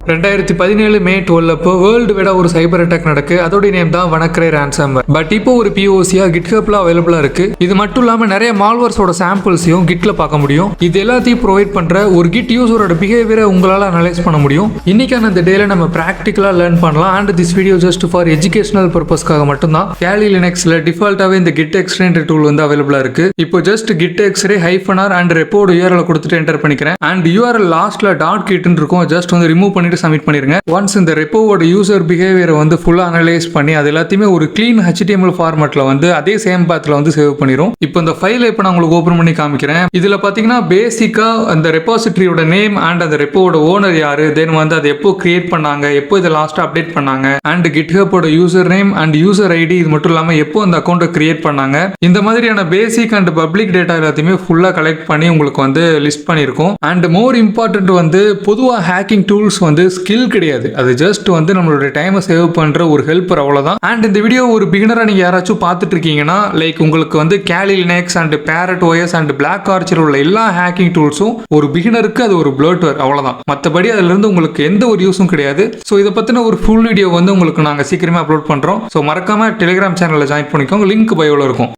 2017 மே 12 அப்போ வேர்ல்டு விட ஒரு சைபர் அட்டாக் நடக்கு. அதோட நேம் தான் WannaCry ransomware. பட் இப்போ ஒரு POC-யா GitHubல அவைலபிளா இருக்கு. இது மட்டும் இல்லாம நிறைய மால்வர்ஸோட சாம்பிள்ஸையும் கிட்ல பார்க்க முடியும். இது எல்லாத்தையும் ப்ரொவைட் பண்ற ஒரு கிட் யூசரோட பிஹேவியரை உங்களால அனலைஸ் பண்ண முடியும். இன்னைக்கான இந்த டேல நம்ம பிராக்டிகலா லேர்ன் பண்ணலாம். And this video just for educational பர்பஸ்க்காக மட்டும்தான். Kali Linuxல டிஃபால்ட்டாவே இந்த Git Extender டூல் வந்து அவைலபிளா இருக்கு. இப்போ just git x-ray -r and repo URL கொடுத்துட்டு என்டர் பண்ணிக்கிறேன். அண்ட் URL லாஸ்ட்ல .git இருக்கும். ஜஸ்ட் வந்து ரிமூவ் பண்ணிட்டு சப்மிட் பண்ணிருங்க. ஒன்ஸ் இந்த ரெப்போவோட யூசர் பிஹேவியரை வந்து ஃபுல்லா அனலைஸ் பண்ணி அது எல்லாத்தையுமே ஒரு க்ளீன் HTML ஃபார்மேட்ல வந்து அதே சேம் பாத்ல வந்து சேவ் பண்ணிரும். இப்போ இந்த ஃபைலை இப்போ நான் உங்களுக்கு ஓபன் பண்ணி காமிக்கிறேன். இதுல பாத்தீங்கன்னா பேசிக்கா அந்த ரெபாசிட்டரியோட நேம் அண்ட் அந்த ரெப்போவோட ஓனர் யாரு, தென் வந்து அதை எப்போ கிரியேட் பண்ணாங்க, எப்போ இதை லாஸ்டா அப்டேட் பண்ணாங்க, அண்ட் GitHubோட user name and user ID, இது மட்டும் இல்லாம எப்போ அந்த அக்கௌண்ட்டை கிரியேட் பண்ணாங்க, இந்த மாதிரியான பேசிக் அண்ட் பப்ளிக் டேட்டா எல்லாத்தையுமே ஃபுல்லா கலெக்ட் பண்ணி உங்களுக்கு வந்து லிஸ்ட் பண்ணிருக்கோம். அண்ட் மோர் இம்பார்ட்டன்ட் வந்து பொதுவா ஹேக்கிங் டூல்ஸ் வந்து ஸ்கில் கிடையாது, அது ஜஸ்ட் வந்து நம்மளோட டைமை சேவ் பண்ற ஒரு ஹெல்ப்பர், அவ்வளவுதான். அண்ட் இந்த வீடியோ ஒரு பிகினரா நீங்க யாராச்சும் பார்த்துட்டு இருக்கீங்கன்னா லைக் உங்களுக்கு வந்து Kali Linux and Parrot OS and Black Archer உள்ள எல்லா ஹேக்கிங் டூல்ஸும் ஒரு பிகினருக்கு அது ஒரு ப்ளோட்வேர், அவ்வளவுதான். மற்றபடி அதுல இருந்து உங்களுக்கு எந்த ஒரு யூஸும் கிடையாது. ஸோ இதை பத்தின ஒரு ஃபுல் வீடியோ வந்து உங்களுக்கு நாங்க சீக்கிரமே அப்லோட் பண்றோம். ஸோ மறக்காம டெலிகிராம் சேனல்ல ஜாயின் பண்ணிக்கோங்க, லிங்க் பயோல இருக்கும்.